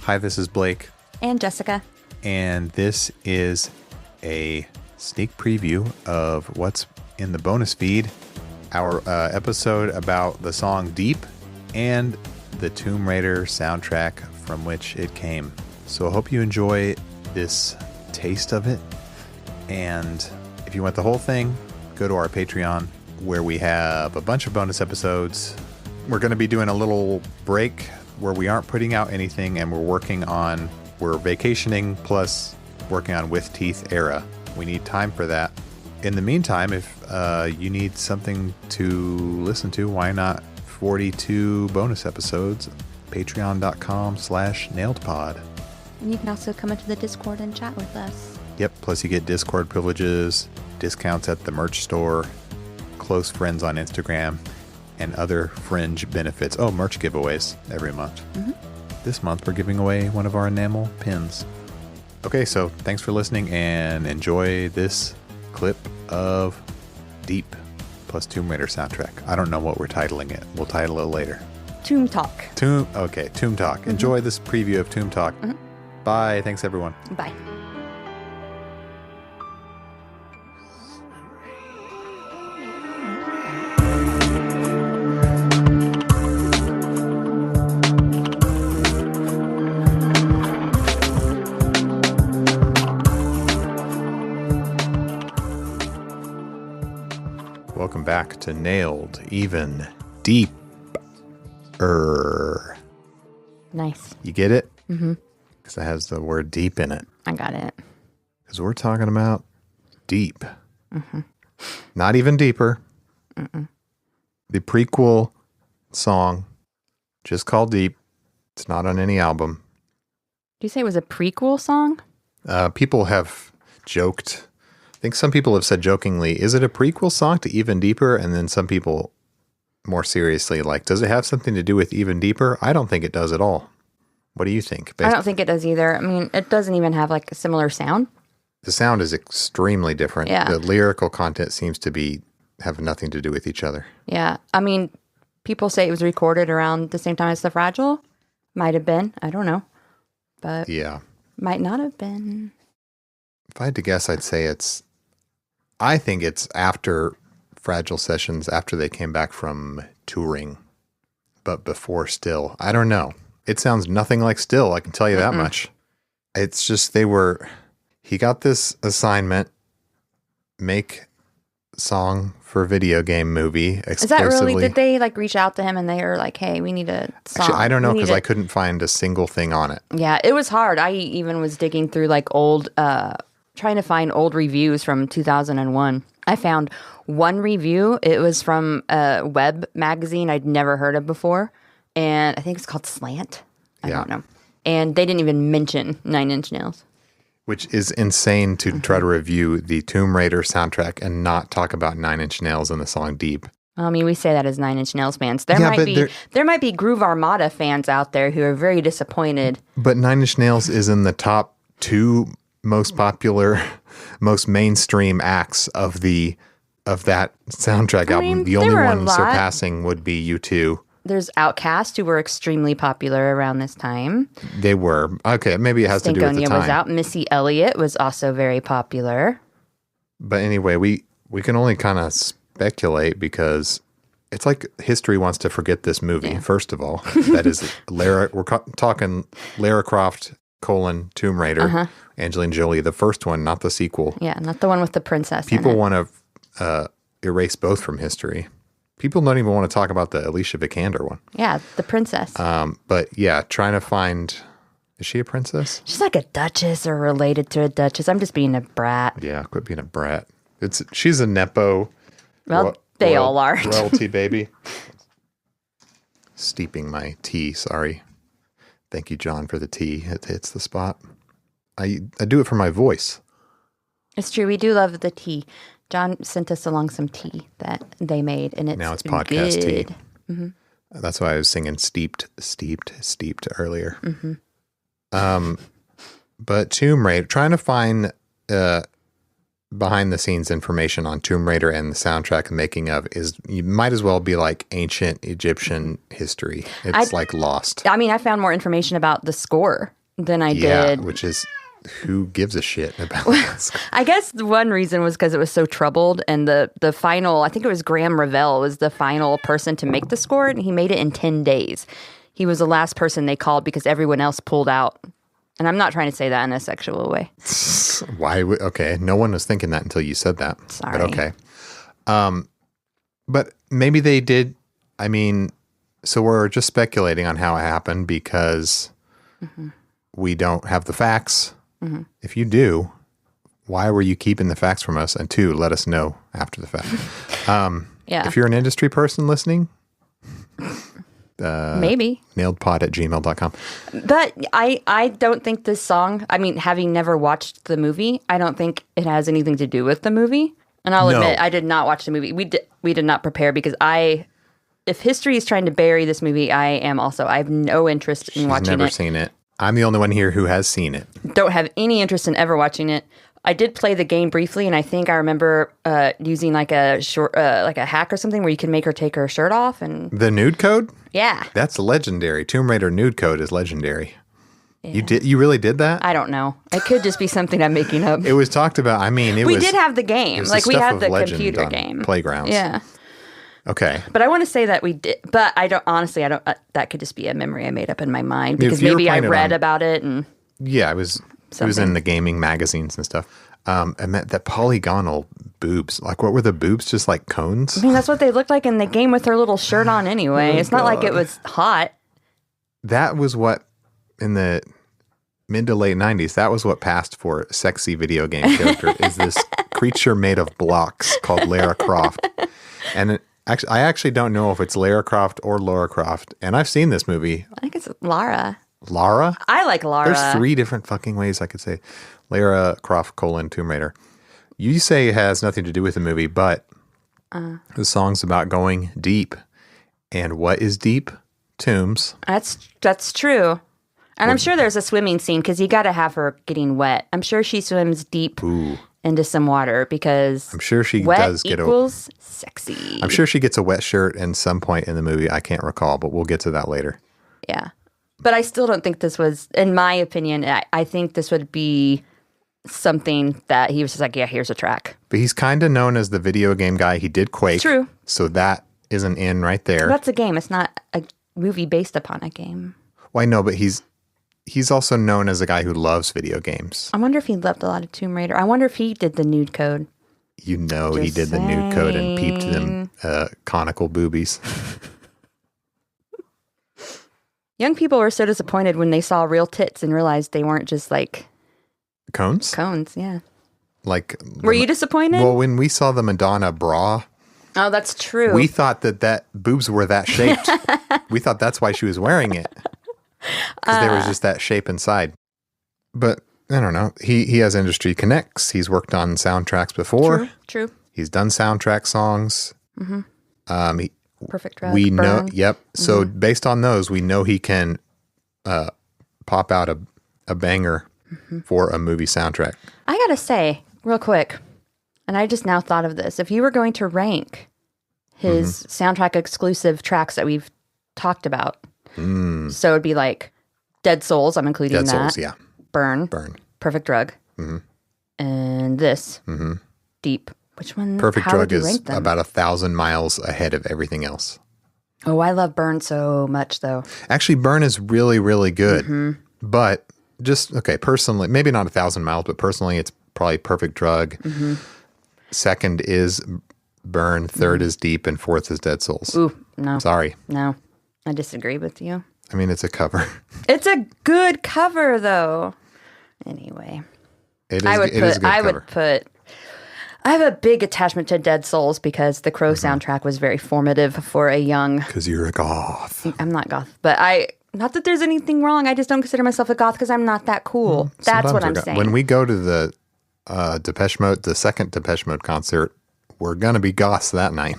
Hi, this is Blake. And Jessica. And this is a sneak preview of what's in the bonus feed. Our episode about the song Deep and the Tomb Raider soundtrack from which it came. So I hope you enjoy this taste of it. And if you want the whole thing, go to our Patreon where we have a bunch of bonus episodes. We're going to be doing a little break where we aren't putting out anything, and we're vacationing plus working on With Teeth era. We need time for that. In the meantime, if you need something to listen to, why not 42 bonus episodes? Patreon.com/nailedpod. And you can also come into the Discord and chat with us. Yep, plus you get Discord privileges, discounts at the merch store, close friends on Instagram, and other fringe benefits. Oh, merch giveaways every month. Mm-hmm. This month we're giving away one of our enamel pins. Okay, so thanks for listening and enjoy this clip of Deep plus Tomb Raider soundtrack. I don't know what we're titling it. We'll title it later. Tomb Talk. Tomb Talk. Mm-hmm. Enjoy this preview of Tomb Talk. Mm-hmm. Bye. Thanks, everyone. Bye. Welcome back to Nailed Even Deeper. Nice. You get it? Mm-hmm. Because it has the word deep in it. I got it. Because we're talking about deep. Mm-hmm. Not even deeper. Mm-mm. The prequel song, just called Deep. It's not on any album. Did you say it was a prequel song? People have joked. I think some people have said jokingly, is it a prequel song to Even Deeper? And then some people more seriously, like, does it have something to do with Even Deeper? I don't think it does at all. What do you think? I don't think it does either. I mean, it doesn't even have like a similar sound. The sound is extremely different. Yeah. The lyrical content seems to have nothing to do with each other. Yeah. I mean, people say it was recorded around the same time as The Fragile. Might have been. I don't know. But yeah, might not have been. If I had to guess, I'd say I think it's after Fragile Sessions, after they came back from touring, but before Still. I don't know. It sounds nothing like Still, I can tell you that much. It's just he got this assignment, make song for a video game movie exclusively. Is that really, did they like reach out to him and they were like, hey, we need a song? Actually, I don't know because I couldn't find a single thing on it. Yeah, it was hard. I even was digging through like trying to find old reviews from 2001. I found one review. It was from a web magazine I'd never heard of before. And I think it's called Slant. I don't know. And they didn't even mention Nine Inch Nails. Which is insane to try to review the Tomb Raider soundtrack and not talk about Nine Inch Nails and the song Deep. I mean, we say that as Nine Inch Nails fans. There might be Groove Armada fans out there who are very disappointed. But Nine Inch Nails is in the top 2 most popular, most mainstream acts of that soundtrack album. The only one surpassing would be U2. There's Outkast, who were extremely popular around this time. They were. Okay, maybe it has to do with the time. Was out. Missy Elliott was also very popular. But anyway, we can only kind of speculate because it's like history wants to forget this movie, first of all. That is we're talking Lara Croft, Tomb Raider, Angelina Jolie, the first one, not the sequel. Yeah, not the one with the princess. People want to erase both from history. People don't even want to talk about the Alicia Vikander one. Yeah, the princess. But yeah, trying to find, is she a princess? She's like a duchess or related to a duchess. I'm just being a brat. Yeah, quit being a brat. She's a Nepo. Well, they all are. Royalty baby. Steeping my tea, sorry. Thank you, John, for the tea. It hits the spot. I do it for my voice. It's true. We do love the tea. John sent us along some tea that they made, and now it's podcast good. tea. Mm-hmm. That's why I was singing steeped earlier. Mm-hmm. But Tomb Raider, trying to find behind the scenes information on Tomb Raider and the soundtrack and making of is you might as well be like ancient Egyptian history. It's like Lost. I mean, I found more information about the score than I did. Which is who gives a shit about this? I guess the one reason was because it was so troubled, and the final, I think it was Graham Revell was the final person to make the score, and he made it in 10 days. He was the last person they called because everyone else pulled out. And I'm not trying to say that in a sexual way. Why? Okay, no one was thinking that until you said that. Sorry. But okay. But maybe they did. I mean, so we're just speculating on how it happened because we don't have the facts. Mm-hmm. If you do, why were you keeping the facts from us? And two, let us know after the fact. Yeah. If you're an industry person listening, maybe nailedpod@gmail.com. But I don't think this song, I mean, having never watched the movie, I don't think it has anything to do with the movie. And I'll admit, I did not watch the movie. We did not prepare because if history is trying to bury this movie, I have no interest in watching it. I've never seen it. I'm the only one here who has seen it. Don't have any interest in ever watching it. I did play the game briefly, and I think I remember using like a hack or something where you can make her take her shirt off. And the nude code? Yeah. That's legendary. Tomb Raider nude code is legendary. Yeah. You really did that? I don't know. It could just be something I'm making up. It was talked about. I mean, we did have the game. Like we had the computer game. Playgrounds. Yeah. Okay. But I want to say that we did. But I don't. Honestly, I don't. That could just be a memory I made up in my mind because maybe I read about it and. Yeah, it was in the gaming magazines and stuff. And that polygonal boobs. Like, what were the boobs? Just like cones? I mean, that's what they looked like in the game with her little shirt on anyway. It's not like it was hot. That was what, in the mid to late 90s, that was what passed for sexy video game character, is this creature made of blocks called Lara Croft. And I actually don't know if it's Lara Croft or Laura Croft. And I've seen this movie. I think it's Lara. Lara? I like Lara. There's 3 different fucking ways I could say Lara Croft : Tomb Raider. You say it has nothing to do with the movie, but the song's about going deep. And what is deep? Tombs. That's true. And I'm sure there's a swimming scene because you got to have her getting wet. I'm sure she swims deep into some water because I'm sure she wet does get equals sexy. I'm sure she gets a wet shirt at some point in the movie. I can't recall, but we'll get to that later. Yeah. But I still don't think this was, in my opinion, I think this would be something that he was just like, yeah, here's a track. But he's kind of known as the video game guy. He did Quake. True. So that is an in right there. That's a game. It's not a movie based upon a game. Well, I know, but he's also known as a guy who loves video games. I wonder if he loved a lot of Tomb Raider. I wonder if he did the nude code. You know, he did the nude code and peeped them conical boobies. Young people were so disappointed when they saw real tits and realized they weren't just like cones. Cones, yeah. Like, were you disappointed? Well, when we saw the Madonna bra, oh, that's true. We thought that boobs were that shaped. We thought that's why she was wearing it, because there was just that shape inside. But I don't know. He has industry connects. He's worked on soundtracks before. True. He's done soundtrack songs. Mm-hmm. Perfect Drug. We Burn. know. Yep. So based on those, we know he can pop out a banger for a movie soundtrack. I gotta say, real quick, and I just now thought of this. If you were going to rank his soundtrack exclusive tracks that we've talked about, so it'd be like Dead Souls. I'm including that. Dead Souls, yeah. Burn. Perfect Drug. And this. Deep. Which one? Perfect Drug is about 1,000 miles ahead of everything else. Oh, I love Burn so much, though. Actually, Burn is really, really good. But just, okay, personally, maybe not 1,000 miles, but personally, it's probably Perfect Drug. Second is Burn. Third is Deep. And fourth is Dead Souls. Ooh, no. Sorry. No, I disagree with you. I mean, it's a cover. It's a good cover, though. Anyway. It is a good cover. I have a big attachment to Dead Souls because the Crow soundtrack was very formative for a young... Because you're a goth. I'm not goth, but not that there's anything wrong. I just don't consider myself a goth because I'm not that cool. That's what I'm saying. When we go to the Depeche Mode, the second Depeche Mode concert, we're going to be goths that night.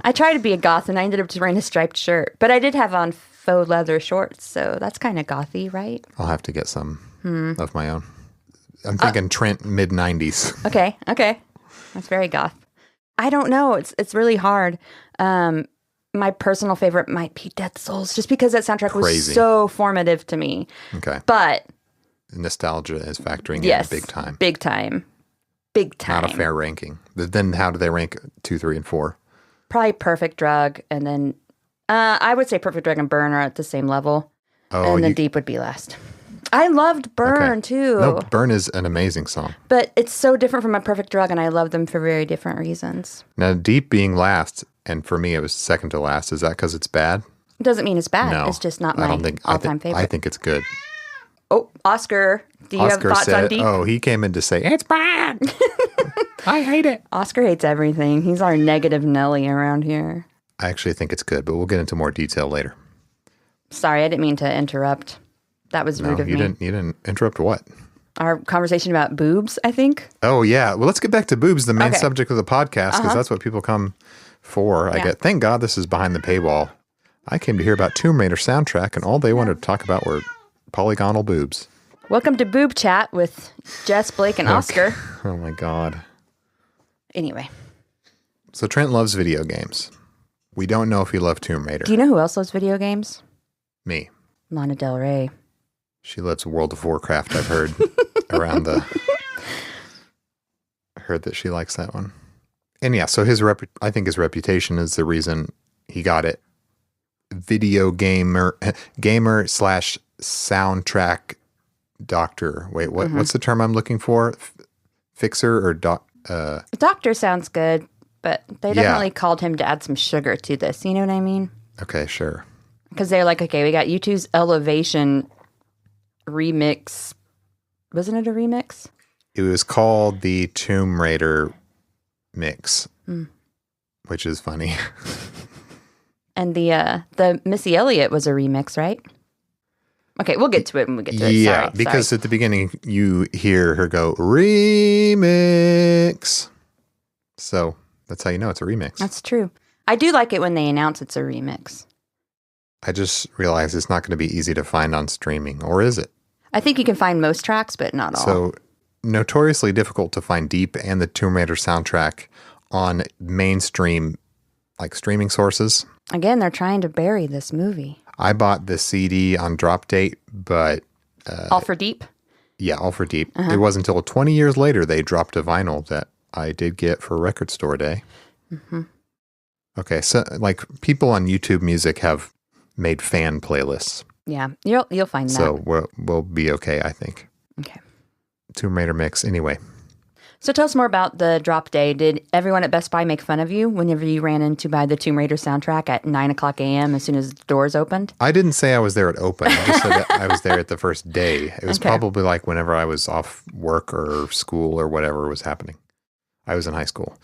I tried to be a goth and I ended up just wearing a striped shirt, but I did have on faux leather shorts, so that's kind of gothy, right? I'll have to get some of my own. I'm thinking Trent mid-90s. Okay. That's very goth. I don't know. It's really hard. My personal favorite might be Dead Souls, just because that soundtrack was so formative to me. Okay. But nostalgia is factoring in big time. Big time. Not a fair ranking. But then how do they rank 2, 3, and 4? Probably Perfect Drug, and then I would say Perfect Drug and Burn are at the same level. Oh, and then Deep would be last. I loved Burn too. No, Burn is an amazing song. But it's so different from a Perfect Drug, and I love them for very different reasons. Now, Deep being last, and for me it was second to last, is that because it's bad? It doesn't mean it's bad. No, it's just not my all-time favorite. I think it's good. Oh, Oscar, do you have thoughts on Deep? Oh, he came in to say, it's bad. I hate it. Oscar hates everything. He's our negative Nelly around here. I actually think it's good, but we'll get into more detail later. Sorry, I didn't mean to interrupt. That was rude of me. You didn't interrupt what? Our conversation about boobs, I think. Oh, yeah. Well, let's get back to boobs, the main subject of the podcast, because that's what people come for. Thank God this is behind the paywall. I came to hear about Tomb Raider soundtrack, and all they wanted to talk about were polygonal boobs. Welcome to Boob Chat with Jess, Blake, and Oscar. Oh, my God. Anyway. So Trent loves video games. We don't know if he loved Tomb Raider. Do you know who else loves video games? Me. Lana Del Rey. She loves World of Warcraft, I've heard. Heard that she likes that one. And yeah, so I think his reputation is the reason he got it. Video gamer / soundtrack doctor. Wait, what's the term I'm looking for? Fixer or Doctor sounds good, but they definitely called him to add some sugar to this. You know what I mean? Okay, sure. Because they're like, okay, we got U2's Elevation remix. Wasn't it a remix? It was called the Tomb Raider mix, which is funny. And the Missy Elliott was a remix, right? Okay, we'll get to it when we get to it. Yeah, because at the beginning you hear her go, remix. So that's how you know it's a remix. That's true. I do like it when they announce it's a remix. I just realized it's not going to be easy to find on streaming, or is it? I think you can find most tracks, but not all. So, notoriously difficult to find Deep and the Tomb Raider soundtrack on mainstream, like streaming sources. Again, they're trying to bury this movie. I bought the CD on drop date, but... All for Deep? Yeah, All for Deep. It wasn't until 20 years later they dropped a vinyl that I did get for Record Store Day. Mm-hmm. Okay, so like people on YouTube Music have made fan playlists. Yeah, you'll find that. So we'll be okay, I think. Okay. Tomb Raider mix. Anyway. So tell us more about the drop day. Did everyone at Best Buy make fun of you whenever you ran in to buy the Tomb Raider soundtrack at 9 o'clock a.m. as soon as the doors opened? I didn't say I was there at open. I just said that I was there at the first day. It was probably like whenever I was off work or school or whatever was happening. I was in high school.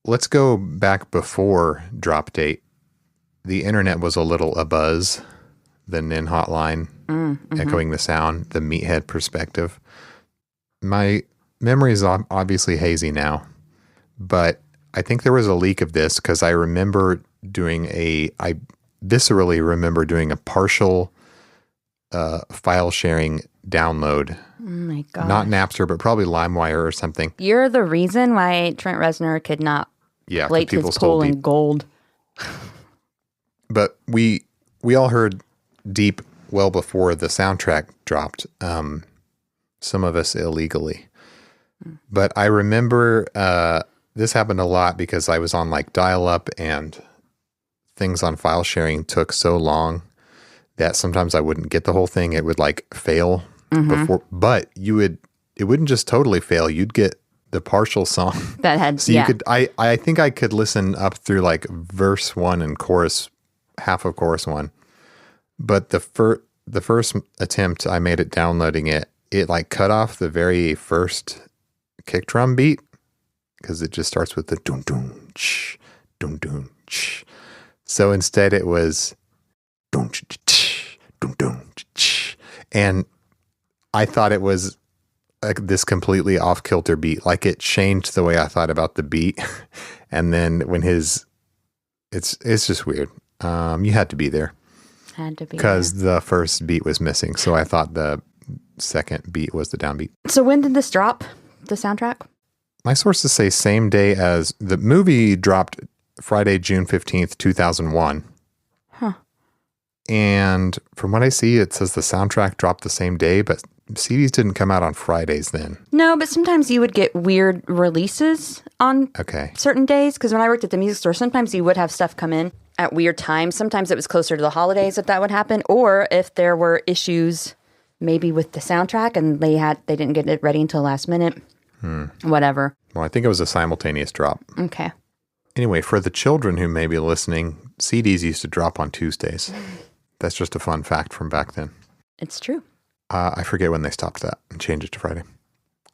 Let's go back before drop date. The internet was a little abuzz. The NIN hotline, echoing the sound, the meathead perspective. My memory is obviously hazy now, but I think there was a leak of this because I viscerally remember doing a partial file sharing download. Oh my God. Not Napster, but probably LimeWire or something. You're the reason why Trent Reznor could not plate his pool in gold. But we all heard Deep well before the soundtrack dropped. Some of us illegally. But I remember this happened a lot because I was on like dial-up and things on file sharing took so long that sometimes I wouldn't get the whole thing. It would like fail before, but it wouldn't just totally fail. You'd get the partial song that had, so you could, I think I could listen up through like verse 1 and half of chorus 1. But the first attempt I made at downloading it like cut off the very first kick drum beat because it just starts with the dun dun ch dun dun ch. So instead it was dun ch dun dun ch, and I thought it was like this completely off kilter beat. Like it changed the way I thought about the beat, and then when it's just weird. You had to be there. Had to be because the first beat was missing. So I thought the second beat was the downbeat. So when did this drop, the soundtrack? My sources say same day as the movie dropped Friday, June 15th, 2001. Huh. And from what I see, it says the soundtrack dropped the same day, but CDs didn't come out on Fridays then. No, but sometimes you would get weird releases on certain days. Because when I worked at the music store, sometimes you would have stuff come in at weird times. Sometimes it was closer to the holidays if that would happen. Or if there were issues maybe with the soundtrack and they didn't get it ready until last minute. Whatever. Well, I think it was a simultaneous drop. Okay. Anyway, for the children who may be listening, CDs used to drop on Tuesdays. That's just a fun fact from back then. It's true. I forget when they stopped that and changed it to Friday.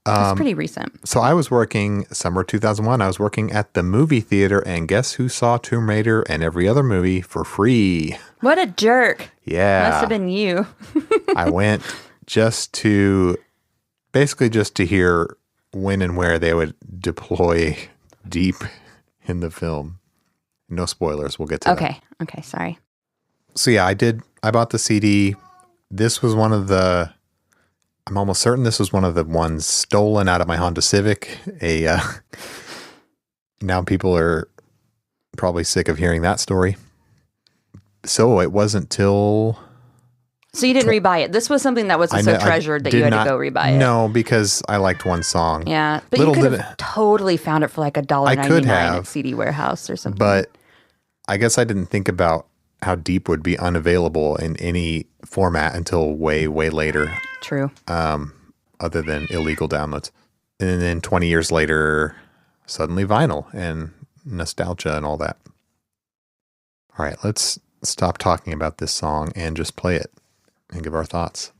It's pretty recent. So I was working, summer 2001, I was working at the movie theater, and guess who saw Tomb Raider and every other movie for free? What a jerk. Yeah. Must have been you. I went basically just to hear when and where they would deploy Deep in the film. No spoilers. We'll get to that. Okay. Sorry. So yeah, I bought the CD. This was I'm almost certain this was one of the ones stolen out of my Honda Civic. Now people are probably sick of hearing that story. So it wasn't till... So you didn't rebuy it. This was something that wasn't so treasured that you had to go rebuy it. No, because I liked one song. Yeah, but you could have totally found it for like $1.99 at CD Warehouse or something. But I guess I didn't think about how Deep would be unavailable in any format until way, way later. True. Other than illegal downloads. And then 20 years later, suddenly vinyl and nostalgia and all that. All right, let's stop talking about this song and just play it and give our thoughts.